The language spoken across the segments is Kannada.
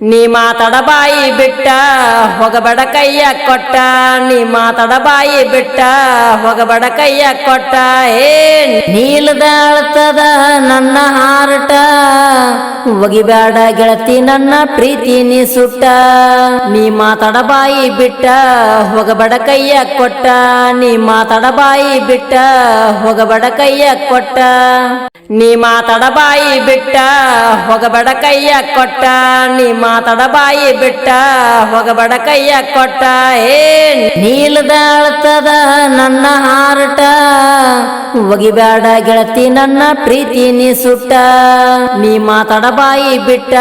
ನೀ ಮಾತಾಡ ಬಾಯಿ ಬಿಟ್ಟ ಹೋಗಬೇಡ ಕೈಯ ಕೊಟ್ಟ ನೀ ಮಾತಾಡ ಬಾಯಿ ಬಿಟ್ಟ ಹೋಗಬೇಡ ಕೈಯ ಕೊಟ್ಟ ನೀಲದ ಅಳ್ತದ ನನ್ನ ಹಾರಟ ಒಗಿಬೇಡ ಗೆಳತಿ ನನ್ನ ಪ್ರೀತಿ ನೀ ಸುಟ್ಟ ನೀ ಮಾತಾಡ ಬಾಯಿ ಬಿಟ್ಟ ಹೋಗಬೇಡ ಕೈಯ ಕೊಟ್ಟ ನೀ ಮಾತಾಡ ಬಾಯಿ ಬಿಟ್ಟ ಹೋಗಬೇಡ ಕೈಯ ಕೊಟ್ಟ ನೀ ಮಾತಾಡ ಬಾಯಿ ಬಿಟ್ಟ ಹೋಗಬೇಡ ಕೈಯ ಕೊಟ್ಟ ನೀ ಮಾತಾಡ ಬಾಯಿ ಬಿಟ್ಟ ಹೋಗಬೇಡ ಕೈಯ ಕೊಟ್ಟ ನೀಲದ ಅಳ್ತದ ನನ್ನ ಹಾರಟ ಒಗಿಬೇಡ ಗೆಳತಿ ನನ್ನ ಪ್ರೀತಿ ನೀ ಸುಟ್ಟ ನೀ ಮಾತಾಡ ಬಾಯಿ ಬಿಟ್ಟ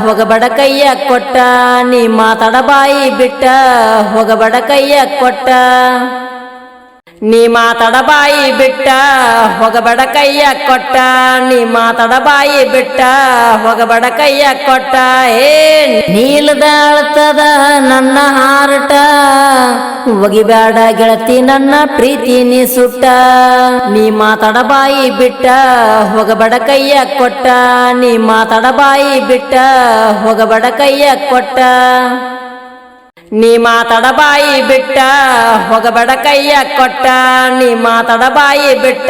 ಹೋಗಬೇಡ ಕೈಯ ಕೊಟ್ಟ ನೀ ಮಾತಾಡ ಬಾಯಿ ಬಿಟ್ಟ ಹೋಗಬೇಡ ಕೈಯ ಕೊಟ್ಟ ನೀ ಮಾತಾಡ ಬಾಯಿ ಬಿಟ್ಟ ಹೋಗಬೇಡ ಕೈಯ ಕೊಟ್ಟ ನೀ ಮಾತಾಡ ಬಾಯಿ ಬಿಟ್ಟ ಹೋಗಬೇಡ ಕೈಯ ಕೊಟ್ಟ ನೀಲದ ಅಳ್ತದ ನನ್ನ ಹಾರಟ ಒಗಿಬೇಡ ಗೆಳತಿ ನನ್ನ ಪ್ರೀತಿ ನೀ ಸುಟ್ಟ ನೀ ಮಾತಾಡ ಬಾಯಿ ಬಿಟ್ಟ ಹೋಗಬೇಡ ಕೈಯ ಕೊಟ್ಟ ನೀ ಮಾತಾಡ ಬಾಯಿ ಬಿಟ್ಟ ಹೋಗಬೇಡ ಕೈಯ ಕೊಟ್ಟ ನೀ ಮಾತಾಡ ಬಾಯಿ ಬಿಟ್ಟ ಹೋಗಬೇಡ ಕೈಯ ಕೊಟ್ಟ ನೀ ಮಾತಾಡ ಬಾಯಿ ಬಿಟ್ಟ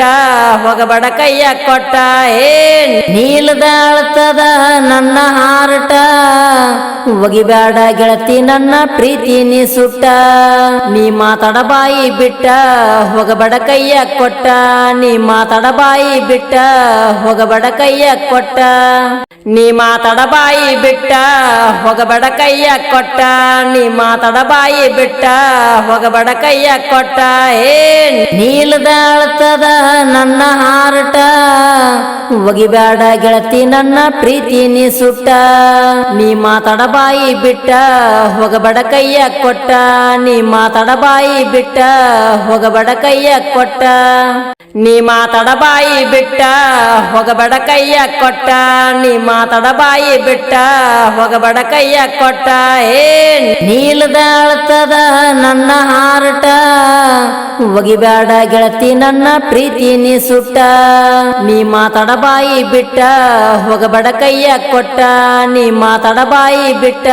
ಹೋಗಬೇಡ ಕೈಯ ಕೊಟ್ಟ ನೀಲದ ಅಳ್ತದ ನನ್ನ ಹಾರಟ ಒಗಿಬೇಡ ಗೆಳತಿ ನನ್ನ ಪ್ರೀತಿ ನೀ ಸುಟ್ಟ ನೀ ಮಾತಾಡ ಬಾಯಿ ಬಿಟ್ಟ ಹೋಗಬೇಡ ಕೈಯ ಕೊಟ್ಟ ನೀ ಮಾತಾಡ ಬಾಯಿ ಬಿಟ್ಟ ಹೋಗಬೇಡ ಕೈಯ ಕೊಟ್ಟ ನೀ ಮಾತಾಡ ಬಾಯಿ ಬಿಟ್ಟ ಹೋಗಬೇಡ ಕೈಯ ಕೊಟ್ಟ ನೀ ಮಾತಾಡ ಬಾಯಿ ಬಿಟ್ಟ ಹೋಗಬೇಡ ಕೈಯ ಕೊಟ್ಟ ನೀಲದ ಅಳ್ತದ ನನ್ನ ಹಾರಟ ಒಗಿಬೇಡ ಗೆಳತಿ ನನ್ನ ಪ್ರೀತಿ ನೀ ಸುಟ್ಟ ನೀ ಮಾತಾಡ ಬಾಯಿ ಬಿಟ್ಟ ಹೋಗಬೇಡ ಕೈಯ ಕೊಟ್ಟ ನೀ ಮಾತಾಡ ಬಾಯಿ ಬಿಟ್ಟ ಹೋಗಬೇಡ ಕೈಯ ಕೊಟ್ಟ ನೀ ಮಾತಾಡ ಬಾಯಿ ಬಿಟ್ಟ ಹೋಗಬೇಡ ಕೈಯ ಕೊಟ್ಟ ನೀ ಮಾತಾಡ ಬಾಯಿ ಬಿಟ್ಟ ಹೋಗಬೇಡ ಕೈಯ ಕೊಟ್ಟ ನೀಲದ ಅಳ್ತದ ನನ್ನ ಹಾರಟ ಒಗಿಬೇಡ ಗೆಳತಿ ನನ್ನ ಪ್ರೀತಿ ನೀ ಸುಟ್ಟ ನೀ ಮಾತಾಡ ಬಾಯಿ ಬಿಟ್ಟ ಹೋಗಬೇಡ ಕೈಯ ಕೊಟ್ಟ ನೀ ಮಾತಾಡ ಬಾಯಿ ಬಿಟ್ಟ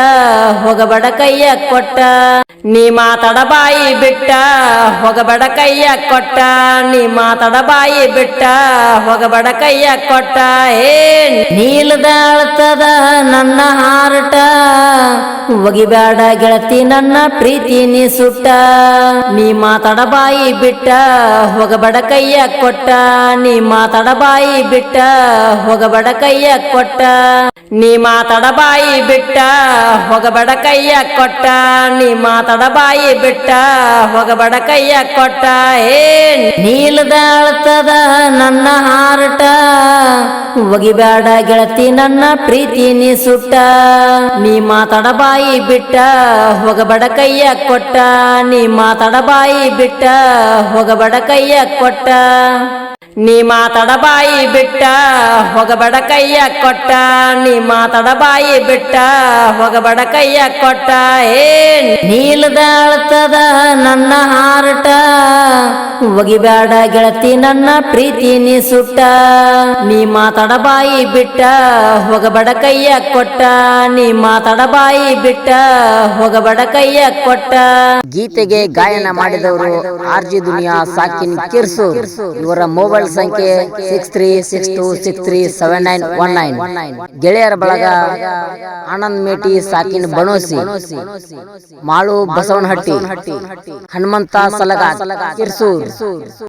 ಹೋಗಬೇಡ ಕೈಯ ಕೊಟ್ಟ ನೀ ಮಾತಾಡ ಬಾಯಿ ಬಿಟ್ಟ ಹೋಗಬೇಡ ಕೈಯ ಕೊಟ್ಟ ನೀ ಮಾತಾಡ ಬಾಯಿ ಬಿಟ್ಟ ಹೋಗಬೇಡ ಕೈಯ ಕೊಟ್ಟ ನೀಲದ ಅಳ್ತದ ನನ್ನ ಹಾರಟ ಒಗಿಬೇಡ ಗೆಳತಿ ನನ್ನ ಪ್ರೀತಿ ನೀ ಸುಟ್ಟ ನೀ ಮಾತಾಡ ಬಾಯಿ ಬಿಟ್ಟ ಹೋಗಬೇಡ ಕೈಯ ಕೊಟ್ಟ ನೀ ಮಾತಾಡ ಬಾಯಿ ಬಿಟ್ಟ ಹೋಗಬೇಡ ಕೈಯ ಕೊಟ್ಟ ನೀ ಮಾತಾಡ ಬಾಯಿ ಬಿಟ್ಟ ಹೋಗಬೇಡ ಕೈಯ ಕೊಟ್ಟ ನೀ ಮಾತಾಡ ಬಾಯಿ ಬಿಟ್ಟ ಹೋಗಬೇಡ ಕೈಯ ಕೊಟ್ಟ ನೀಲದ ಅಳ್ತದ ನನ್ನ ಹಾರಟ ಒಗಿಬೇಡ ಗೆಳತಿ ನನ್ನ ಪ್ರೀತಿ ನೀ ಸುಟ್ಟ ನೀ ಮಾತಾಡ ಬಾಯಿ ಬಿಟ್ಟ ಹೋಗಬೇಡ ಕೈಯ ಕೊಟ್ಟ ನೀ ಮಾತಾಡ ಬಾಯಿ ಬಿಟ್ಟ ಹೋಗಬೇಡ ಕೈಯ ಕೊಟ್ಟ ನೀ ಮಾತಾಡ ಬಾಯಿ ಬಿಟ್ಟ ಹೋಗಬೇಡ ಕೈಯ ಕೊಟ್ಟ ನೀ ಮಾತಾಡ ಬಾಯಿ ಬಿಟ್ಟ ಹೋಗಬೇಡ ಕೈಯ ಕೊಟ್ಟ ನೀಲದ ಅಳ್ತದ ನನ್ನ ಹಾರಟ ಒಗಿಬೇಡ ಗೆಳತಿ ನನ್ನ ಪ್ರೀತಿ ನೀ ಸುಟ್ಟ ನೀ ಮಾತಾಡ ಬಾಯಿ ಬಿಟ್ಟ ಹೋಗಬೇಡ ಕೈಯ ಕೊಟ್ಟ ನೀ ಮಾತಾಡ ಬಾಯಿ ಬಿಟ್ಟ ಹೋಗಬೇಡ ಕೈಯ ಕೊಟ್ಟ ಗೀತೆಗೆ ಗಾಯನ ಮಾಡಿದವರು ಆರ್ಜಿ ದುನಿಯಾ ಸಾಕಿನ್ ಕಿರ್ಸೂರ್. ಇವರ ಮೊಬೈಲ್ ಸಂಖ್ಯೆ 6362637919. ಗೆಳೆಯರ ಬಳಗ ಆನಂದ್ ಮೇಟಿ ಸಾಕಿನ್ ಬಣೋಸಿ, ಮಾಳು ಬಸವನಹಟ್ಟಿ, ಹನುಮಂತ ಸಲಗ ಕಿರ್ಸೂರ್.